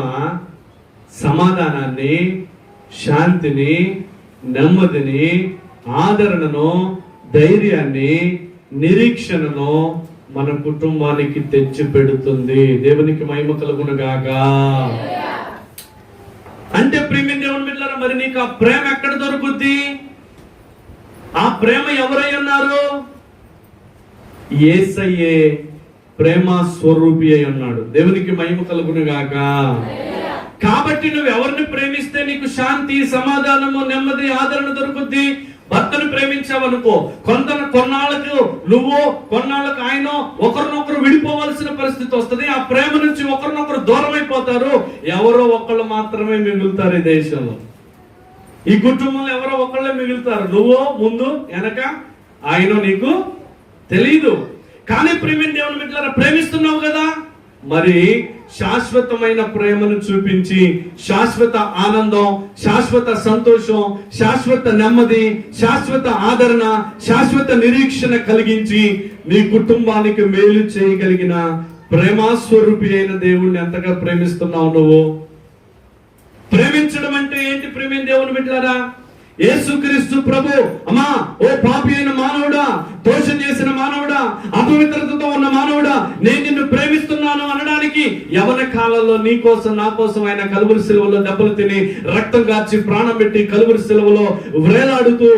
సమాధానాన్ని, శాంతిని, నెమ్మదిని, ఆదరణను, ధైర్యాన్ని, నిరీక్షణను మన కుటుంబానికి తెచ్చి పెడుతుంది. దేవునికి మహిమ కలుగును గాక. అంటే ప్రేమ దేవుని బిడ్డలారా, మరి నీకు ఆ ప్రేమ ఎక్కడ దొరుకుద్ది? ఆ ప్రేమ ఎవరై ఉన్నారు? యేసయ్యే ప్రేమ స్వరూపి అయి ఉన్నాడు. దేవునికి మహిమ కలుగును గాక. కాబట్టి నువ్వు ఎవరిని ప్రేమిస్తే నీకు శాంతి, సమాధానము, నెమ్మది, ఆదరణ దొరుకుద్ది? భర్తను ప్రేమించావనుకో, కొన్నాళ్ళకు నువ్వు, కొన్నాళ్ళకు ఆయన ఒకరినొకరు విడిపోవలసిన పరిస్థితి వస్తుంది. ఆ ప్రేమ నుంచి ఒకరినొకరు దూరం అయిపోతారు. ఎవరో ఒకళ్ళు మాత్రమే మిగులుతారు ఈ దేశంలో. ఈ కుటుంబంలో ఎవరో ఒకళ్ళే మిగులుతారు. నువ్వు ముందు వెనక, ఆయన నీకు తెలీదు. కానీ దేవుని బిడ్డలారా, ప్రేమిస్తున్నావు కదా, మరి శాశ్వతమైన ప్రేమను చూపించి శాశ్వత ఆనందం, శాశ్వత సంతోషం, శాశ్వత నెమ్మది, శాశ్వత ఆదరణ, శాశ్వత నిరీక్షణ కలిగించి నీ కుటుంబానికి మేలు చేయగలిగిన ప్రేమాస్వరూపి అయిన దేవుణ్ణి ఎంతగా ప్రేమిస్తున్నావు నువ్వు? ప్రేమించడం అంటే ఏంటి దేవుని బిడ్డలారా? యేసుక్రీస్తు ప్రభు, అమ్మా ఓ పాపి అయిన మానవుడా, దోషం చేసిన మానవుడా, అపవిత్రతతో ఉన్న మానవుడా, నేను నిన్ను ప్రేమిస్తున్నాను అనడానికి యవన కాలంలో నీ కోసం నా కోసం ఆయన కలువరి శిలువలో దెబ్బలు తిని రక్తం కార్చి ప్రాణం పెట్టి కలువరి శిలువలో వ్రేలాడుతూ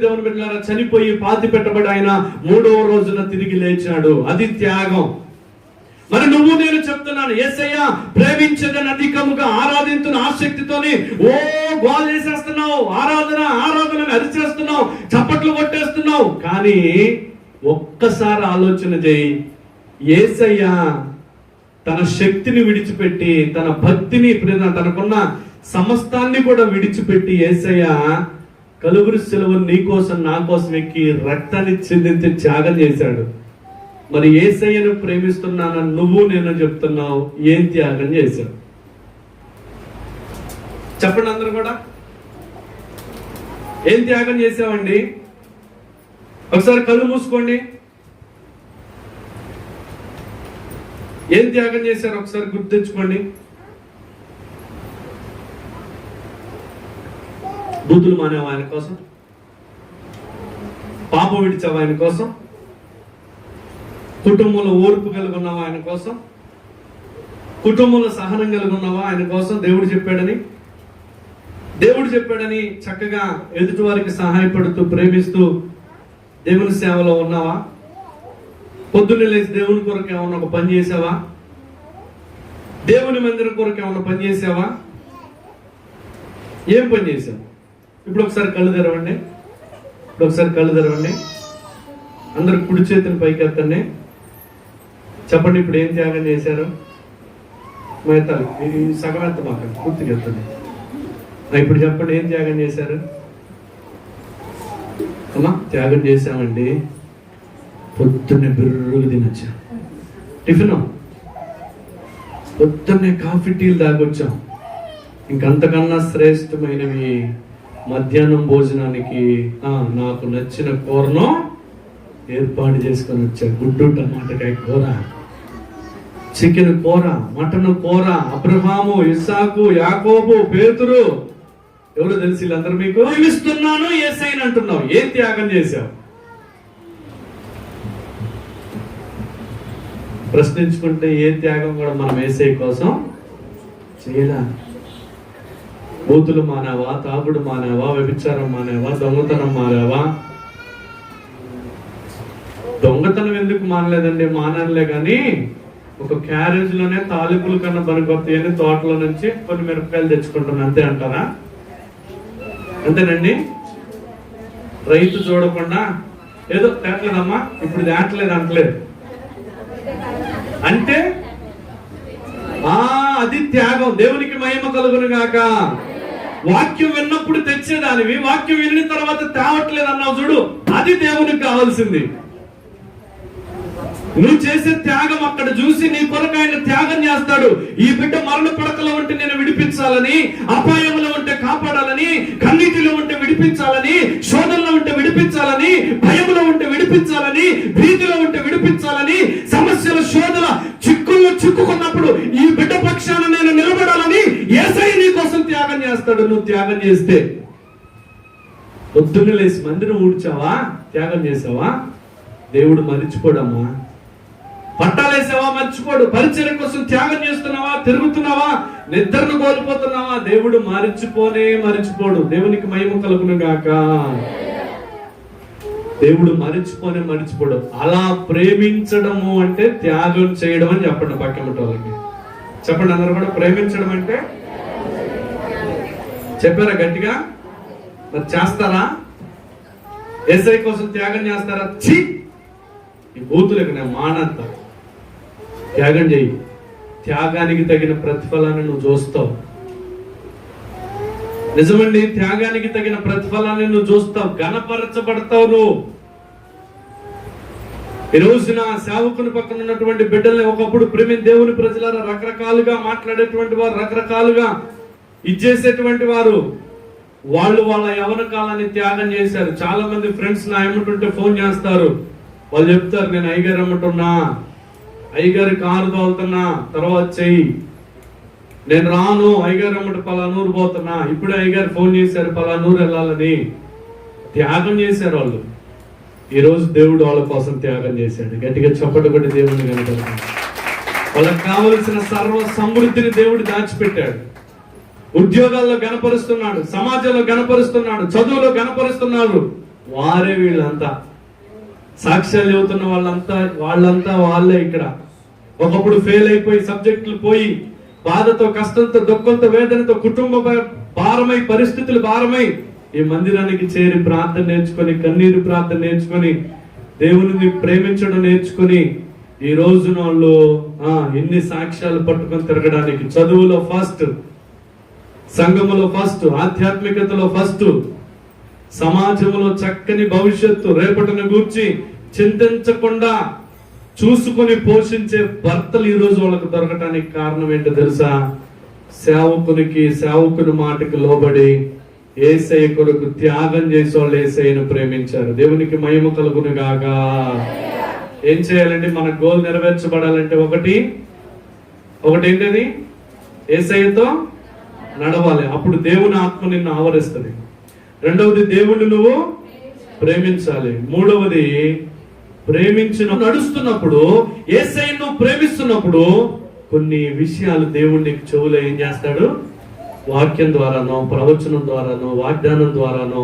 దేవుని బిడ్డలారా చనిపోయి పాతి పెట్టబడి ఆయన 3వ రోజున తిరిగి లేచాడు. అది త్యాగం. మరి నువ్వు నేను చెప్తున్నాను, యేసయ్య ప్రేమించదని అధికముగా ఆరాధించిన ఆసక్తితోని ఓ గోల్ చేసేస్తున్నావు, ఆరాధన అరిచేస్తున్నావు, చప్పట్లు కొట్టేస్తున్నావు. కానీ ఒక్కసారి ఆలోచన చేయి, యేసయ్య తన శక్తిని విడిచిపెట్టి, తన భక్తిని, తనకున్న సమస్తాన్ని కూడా విడిచిపెట్టి యేసయ్య కలువరి శిలువ నీ కోసం నా కోసం ఎక్కి రక్తాన్ని చిందించి త్యాగం చేశాడు. మరి యేసయ్యను ప్రేమిస్తున్నానని నువ్వు నేను చెప్తున్నావు, ఏం త్యాగం చేశావు? చెప్పండి అందరూ కూడా, ఏం త్యాగం చేసావండి? ఒకసారి కళ్ళు మూసుకోండి. ఏం త్యాగం చేశారు ఒకసారి గుర్తించుకోండి. బూతులు మానేవా ఆయన కోసం? పాపం విడిచావా ఆయన కోసం? కుటుంబంలో ఓర్పు కలిగి ఉన్నావా ఆయన కోసం? కుటుంబంలో సహనం కలిగి ఉన్నావా ఆయన కోసం? దేవుడు చెప్పాడని చక్కగా ఎదుటి వారికి సహాయపడుతూ ప్రేమిస్తూ దేవుని సేవలో ఉన్నావా? పొద్దున్నే లేచి దేవుని కొరకు ఏమన్నా ఒక పని చేసావా? దేవుని మందిరం కొరకు ఏమన్నా పని చేసావా? ఏం పని చేసావు? ఇప్పుడు ఒకసారి కళ్ళు తెరవండి. అందరు కుడి చేతిని పైకి ఎత్తండి. చెప్పండి, ఇప్పుడు ఏం త్యాగం చేశారు? మేతాలు సగం ఎత్త మాకు పూర్తిగా ఎత్తండి. ఇప్పుడు చెప్పండి, ఏం త్యాగం చేశారు? అమ్మా, త్యాగం చేశామండి. పొద్దున్నే బిర్రులు తినొచ్చా, టిఫిన్, పొద్దున్నే కాఫీ టీలు తాగొచ్చాం. ఇంకంతకన్నా శ్రేష్టమైనవి మధ్యాహ్నం భోజనానికి నాకు నచ్చిన కూరను ఏర్పాటు చేసుకొని వచ్చా. గుడ్డు టమాటకాయ కూర, చికెన్ కూర, మటన్ కూర. అబ్రహాము, ఇస్సాకు, యాకోబు, పేతురు, ఎవరు తెలిసి వీళ్ళందరూ మీకు ప్రేమిస్తున్నాను యేసయ్యని అంటున్నావు. ఏం త్యాగం చేశావు? ప్రశ్నించుకుంటే ఏ త్యాగం కూడా మనం యేసయ్య కోసం చేయలా. బూతులు మానేవా? తాగుడు మానేవా? వ్యభిచారం మానేవా? దొంగతనం మానేవా? దొంగతనం ఎందుకు మానలేదండి? మానలే కానీ ఒక క్యారేజ్ లోనే తాలింపుల కన్నా పనికొస్తాయి అని తోటలో నుంచి కొన్ని మిరపకాయలు తెచ్చుకుంటాను, అంతే అంటారా? అంతేనండి. రైతు చూడకుండా ఏదో తేట్లేదమ్మా, ఇప్పుడు తేట్లేదు అంటలేదు అంటే అది త్యాగం. దేవునికి మహిమ కలుగును గాక. వాక్యం విన్నప్పుడు తెచ్చేదానివి, వాక్యం విన్న తర్వాత తేవట్లేదు అన్నావు చూడు, అది దేవునికి కావాల్సింది. నువ్వు చేసే త్యాగం అక్కడ చూసి నీ కొరకు ఆయన త్యాగం చేస్తాడు. ఈ బిడ్డ మరణ పడకలో ఉంటే నేను విడిపించాలని, అపాయంలో ఉంటే కాపాడాలని, కన్నీటిలో ఉంటే విడిపించాలని, శోధనలో ఉంటే విడిపించాలని, భయంలో ఉంటే విడిపించాలని, భీతిలో ఉంటే విడిపించాలని, సమస్యల శోధన చిక్కుల్లో చిక్కుకున్నప్పుడు ఈ బిడ్డ పక్షాన నేను నిలబడాలని యేసయ్య నీ కోసం త్యాగం చేస్తాడు. నువ్వు త్యాగం చేస్తే పొద్దున్న లేసి మందిరం ఊడ్చావా, త్యాగం చేసావా? దేవుడు మరిచిపోడమ్మా. పట్టాలేసావా? మర్చిపోడు. పరిచయం కోసం త్యాగం చేస్తున్నావా? తిరుగుతున్నావా? నిద్రను కోల్పోతున్నావా? దేవుడు మరిచిపోడు. దేవునికి మహిమ కలుగును గాక. దేవుడు మరిచిపోడు. అలా ప్రేమించడము అంటే త్యాగం చేయడం అని చెప్పండి పక్కన వాళ్ళకి. చెప్పండి అందరూ కూడా, ప్రేమించడం అంటే చెప్పారా గట్టిగా? మరి చేస్తారా? యేసయ్య కోసం త్యాగం చేస్తారా? ఛీ, ఈ బూతులకు నేను మానంతా. త్యాగం చేయి. త్యాగానికి తగిన ప్రతిఫలాన్ని నువ్వు చూస్తావు. నిజమండి, త్యాగానికి తగిన ప్రతిఫలాన్ని నువ్వు చూస్తావు, ఘనపరచబడతావు నువ్వు. ఈ రోజున సేవకుని పక్కన ఉన్నటువంటి బిడ్డల్ని ఒకప్పుడు దేవుని ప్రజలారా రకరకాలుగా మాట్లాడేటువంటి వారు, రకరకాలుగా ఇచ్చేసేటువంటి వారు, వాళ్ళు వాళ్ళ యవన కాలాన్ని త్యాగం చేశారు. చాలా మంది ఫ్రెండ్స్ నా ఏమంటుంటే ఫోన్ చేస్తారు, వాళ్ళు చెప్తారు, నేను అయ్యగారు అమ్ముతున్నా, అయ్యగారి కారు తోలుతున్నా, తర్వాత చెయ్యి, నేను రాను, అయ్యగారు అమ్మట పలానూరు పోతున్నా, ఇప్పుడే అయ్యగారు ఫోన్ చేశారు పలానూరు వెళ్ళాలని. త్యాగం చేశారు వాళ్ళు. ఈ రోజు దేవుడు వాళ్ళ కోసం త్యాగం చేశాడు. గట్టిగా చప్పట్లు కొట్టి దేవుడిని కనపడుతుంది. వాళ్ళకి కావలసిన సర్వ సమృద్ధిని దేవుడు దాచిపెట్టాడు. ఉద్యోగాల్లో గణపరుస్తున్నాడు, సమాజంలో గణపరుస్తున్నాడు, చదువులో గణపరుస్తున్నాడు. వారే వీళ్ళంతా సాక్ష్యాలు చెబుతున్న వాళ్ళంతా వాళ్ళే ఇక్కడ. ఒకప్పుడు ఫెయిల్ అయిపోయి సబ్జెక్టులు పోయి బాధతో, కష్టంతో, దుఃఖంతో, వేదనతో, కుటుంబ భారమై, పరిస్థితులు భారమై ఈ మందిరానికి చేరి ప్రార్థన నేర్చుకొని, కన్నీరు ప్రార్థన నేర్చుకొని, దేవుని ప్రేమించడం నేర్చుకొని, ఈ రోజున వాళ్ళు ఎన్ని సాక్ష్యాలు పట్టుకొని తిరగడానికి, చదువులో ఫస్ట్, సంఘములో ఫస్ట్, ఆధ్యాత్మికతలో ఫస్ట్, సమాజంలో చక్కని భవిష్యత్తు, రేపటిని గూర్చి చింతించకుండా చూసుకొని పోషించే భర్తలు ఈ రోజు వాళ్ళకు దొరకటానికి కారణం ఏంటో తెలుసా? సేవకుని మాటకు లోబడి యేసయ్య కొరకు త్యాగం చేసే వాళ్ళు యేసయ్యను ప్రేమించారు. దేవునికి మహిమ కలుగును గాక. ఏం చేయాలండి? మన గోల్ నెరవేర్చబడాలంటే ఒకటి ఏంటది? యేసయ్యతో నడవాలి. అప్పుడు దేవుని ఆత్మ నిన్ను ఆవరిస్తుంది. రెండవది, దేవుణ్ణి నువ్వు ప్రేమించాలి. మూడవది, నడుస్తున్నప్పుడు, యేసయ్యను ప్రేమిస్తున్నప్పుడు కొన్ని విషయాలు దేవుణ్ణి చెవులో ఏం చేస్తాడు? వాక్యం ద్వారానో, ప్రవచనం ద్వారానో, వాగ్దానం ద్వారానో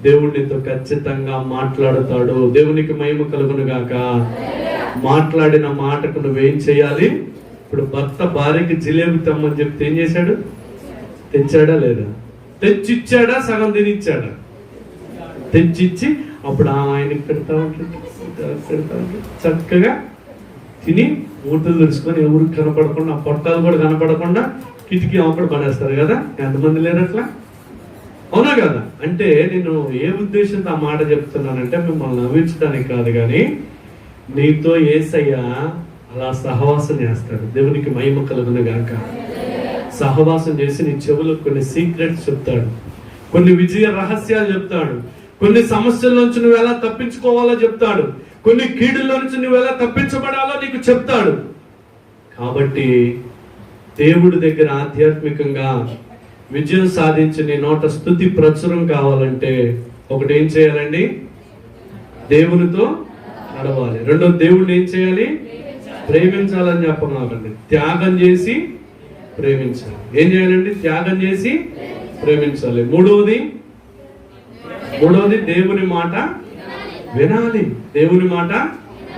దేవుడితో ఖచ్చితంగా మాట్లాడుతాడు. దేవునికి మహిమ కలుగును గాక. మాట్లాడిన మాటకు నువ్వేం చేయాలి? ఇప్పుడు భర్త భార్యకి జిలేబీ తెమ్మని చెప్తే ఏం చేశాడు? తెచ్చాడా లేదా? తెచ్చిచ్చాడా? సగం తినిచ్చాడా? తెచ్చిచ్చి అప్పుడు ఆయనకి పెడతా ఉంటాడు, చక్కగా తిని మూటలు తెచ్చుకొని ఎవరికి కనపడకుండా, ఆ పొట్టాలు కూడా కనపడకుండా కిటికీ ఒకటి పడేస్తారు కదా. ఎంతమంది లేరు అట్లా? అవునా కదా? అంటే నేను ఏ ఉద్దేశంతో ఆ మాట చెప్తున్నానంటే మిమ్మల్ని నవ్వించడానికి కాదు, కానీ నీతో యేసయ్య అలా సహవాసం చేస్తాడు. దేవునికి మహిమ కలుగును గాక. సహవాసం చేసి నీ చెవులో కొన్ని సీక్రెట్స్ చెప్తాడు, కొన్ని విజయ రహస్యాలు చెప్తాడు, కొన్ని సమస్యల నుంచి నువ్వు ఎలా తప్పించుకోవాలో చెప్తాడు, కొన్ని కీడుల నుంచి నువ్వు ఎలా తప్పించబడాలో నీకు చెప్తాడు. కాబట్టి దేవుడి దగ్గర ఆధ్యాత్మికంగా విజయం సాధించి నీ నోట స్తుతి ప్రచురం కావాలంటే ఒకటి ఏం చేయాలండి? దేవునితో నడవాలి. రెండో, దేవుడిని ఏం చేయాలి? ప్రేమించాలని చెప్పమాకండి. త్యాగం చేసి ప్రేమించాలి. ఏం చేయాలండి? త్యాగం చేసి ప్రేమించాలి. మూడవది దేవుని మాట వినాలి. దేవుని మాట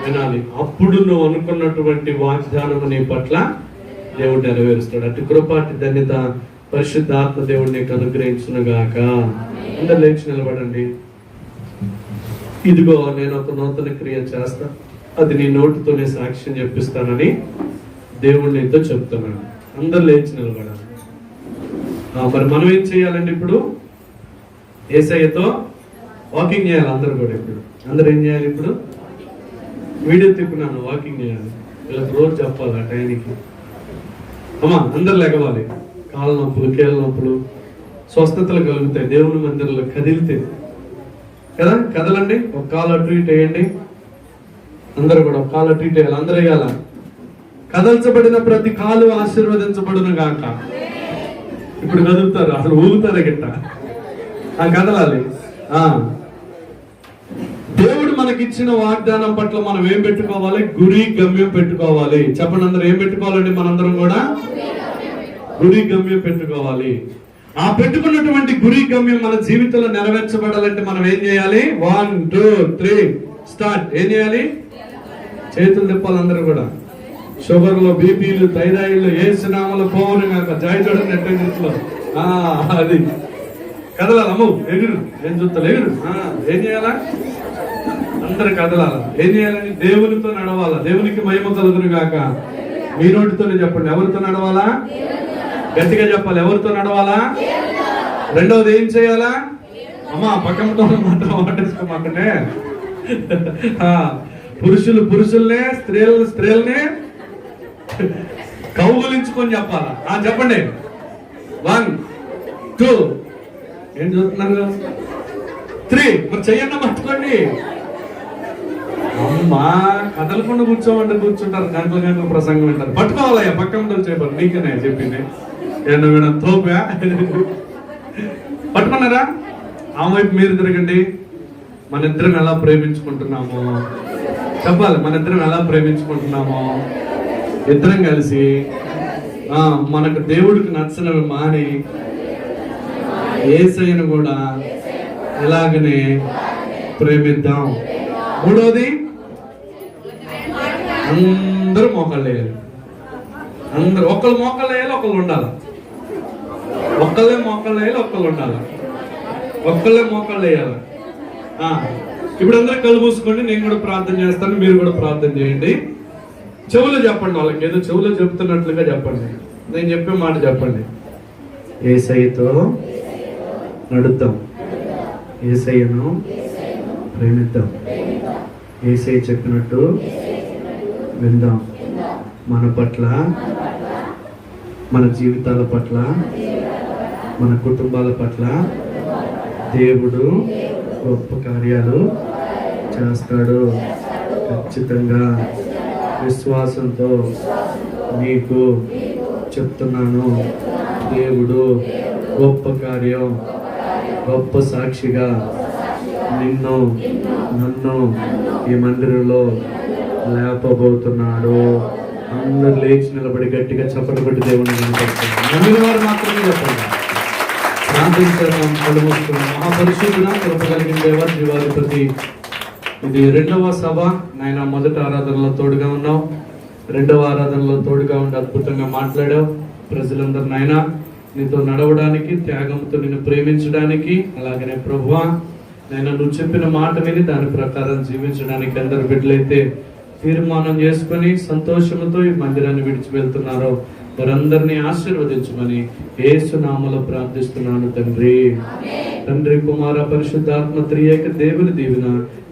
వినాలి. అప్పుడు నువ్వు అనుకున్నటువంటి వాగ్దానం నీ పట్ల దేవుడు నెరవేరుస్తాడు. అటు కృపాటి ధన్యత పరిశుద్ధాత్మ దేవుడిని నీకు అనుగ్రహించునుగాక. అందరు లేచి నిలబడండి. ఇదిగో నేను ఒక నూతన క్రియ చేస్తా, అది నీ నోటితోనే సాక్ష్యం చెప్పిస్తానని దేవుడు నీతో చెప్తున్నాను. అందరు లేచి నిలబడాలి. మరి మనం ఏం చేయాలండి? ఇప్పుడు యేసయ్యతో వాకింగ్ చేయాలి. అందరు కూడా ఇప్పుడు అందరు ఏం చేయాలి? ఇప్పుడు వీడియో తిప్పున్నాను, వాకింగ్ చేయాలి. వీళ్ళకి రోజు చెప్పాలి ఆ టైంకి. అమ్మా అందరు లెగవాలి. కాళ్ళ నొప్పులు, కీళ్ళ నొప్పులు, స్వస్థతలు కలుగుతాయి దేవుని మందిరంలో కదిలితే కదా. కదలండి, ఒక కాలు అటు ఇటు వేయండి. అందరూ కూడా ఒక కాలు అటు ఇటు వేయాలి. అందరూ వేయాల. కదల్చబడిన ప్రతి కాలు ఆశీర్వదించబడును గాక. ఇప్పుడు కదులుతారు, అసలు ఊగుతారు గిట్ట. కదలాలి. దేవుడు మనకిచ్చిన వాగ్దానం పట్ల మనం ఏం పెట్టుకోవాలి? గురి గమ్యం పెట్టుకోవాలి. చెప్పండి అందరూ, ఏం పెట్టుకోవాలండి? మనందరం కూడా గురి గమ్యం పెట్టుకోవాలి. ఆ పెట్టుకున్నటువంటి గురి గమ్యం మన జీవితంలో నెరవేర్చబడాలంటే మనం ఏం చేయాలి? 1 2 3 స్టార్ట్. ఏం చేయాలి? చేతులు తిప్పాలి అందరూ కూడా. షుగర్లు, బీపీలు, థైరాయిడ్లు ఏ సునామలు పోవును కాక. జయ చూడండి అటెండెన్స్ లో. అది కదలాలి. అమ్మ ఎగురు, ఏం చూస్తా ఎగురు. ఏం చేయాలా? అందరు కదలాల. ఏం చేయాలని? దేవునితో నడవాలా. దేవునికి మహిమ కలుగును గాక. మీ నోటితోనే చెప్పండి. ఎవరితో నడవాలా? గట్టిగా చెప్పాలి. ఎవరితో నడవాలా? రెండవది ఏం చేయాలా? అమ్మా పక్కనతో మాత్రం వాటేసుకోమాకనే. పురుషులు పురుషుల్నే, స్త్రీలు స్త్రీలనే కౌగులించుకొని చెప్పాలా. చెప్పండి. 1 2 ఏం చూస్తున్నారు? 3 మరి చెయ్యన్న పట్టుకోండి. అమ్మా కదలకుండా కూర్చోమంటే కూర్చుంటారు. గంటల ప్రసంగం వింటారు. పట్టుకోవాలయ్యా పక్కన చెప్పారు. నీకనే చెప్పింది. నేను వీడ తోపా. పట్టుకున్నారా? ఆ వైపు మీరు తిరగండి. మన ఇద్దరం ఎలా ప్రేమించుకుంటున్నామో చెప్పాలి. మన ఇద్దరం ఎలా ప్రేమించుకుంటున్నామో ఇద్దరం కలిసి మనకు దేవుడికి నచ్చినవి మాని యేసయ్యను కూడా ఇలాగనే ప్రేమిద్దాం. మూడవది అందరూ మోకాళ్ళు వేయాలి. అందరూ ఒకళ్ళు మోకాళ్ళు వేయాలి, ఒకళ్ళు ఉండాలి. ఒక్కళ్ళే మోకాళ్ళు వేయాలి, ఒకళ్ళు ఉండాలి. ఒక్కళ్ళే మోకాళ్ళు వేయాలి. ఇప్పుడు అందరూ కళ్ళు మూసుకోండి. నేను కూడా ప్రార్థన చేస్తాను, మీరు కూడా ప్రార్థన చేయండి. చెవులో చెప్పండి. వాళ్ళకి ఏదో చెవులో చెప్తున్నట్లుగా చెప్పండి. నేను చెప్పే మాట చెప్పండి. యేసయ్యతో నడుద్దాం, యేసయ్యను ప్రేమిద్దాం, యేసయ్య చెప్పినట్టు విందాం. మన పట్ల, మన జీవితాల పట్ల, మన కుటుంబాల పట్ల దేవుడు గొప్ప కార్యాలు చేస్తాడు. ఖచ్చితంగా విశ్వాసంతో నీకు చెప్తున్నాను. దేవుడు గొప్ప కార్యం, గొప్ప సాక్షిగా నిన్ను నన్ను ఈ మందిరంలో లేపబోతున్నాడు. అందరు లేచి నిలబడి గట్టిగా చప్పట్లు కొట్టి దేవుని నమ్మిన వారు మాత్రమే చెప్పండి. ప్రార్థించడం కళ్ళు మూసుకున్నాం. మహాపరిశుద్ధుడ కృప కలిగిన దేవా, జీవాధిపతి, ఇది 2వ సభ నాయన. మొదటి ఆరాధనలో తోడుగా ఉన్నావు, 2వ ఆరాధనలో తోడుగా ఉండి అద్భుతంగా మాట్లాడావు. ప్రజలందరూ నాయన నీతో నడవడానికి, త్యాగంతో నిన్ను ప్రేమించడానికి, అలాగనే ప్రభువా నాయన నువ్వు చెప్పిన మాట విని దాని ప్రకారం జీవించడానికి అందరు బిడ్డలైతే తీర్మానం చేసుకుని సంతోషంతో ఈ మందిరాన్ని విడిచి వెళ్తున్నారో వారందరినీ ఆశీర్వదించమని యేసు నామములో ప్రార్థిస్తున్నాను తండ్రి. తండ్రి, కుమార, పరిశుద్ధాత్మ త్రియేక దేవుని దీవెన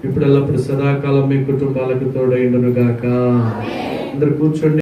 ఇప్పుడు ఎల్లప్పుడు సదాకాలం మీ కుటుంబాలకు తోడైండును గాక. అందరు కూర్చోండి.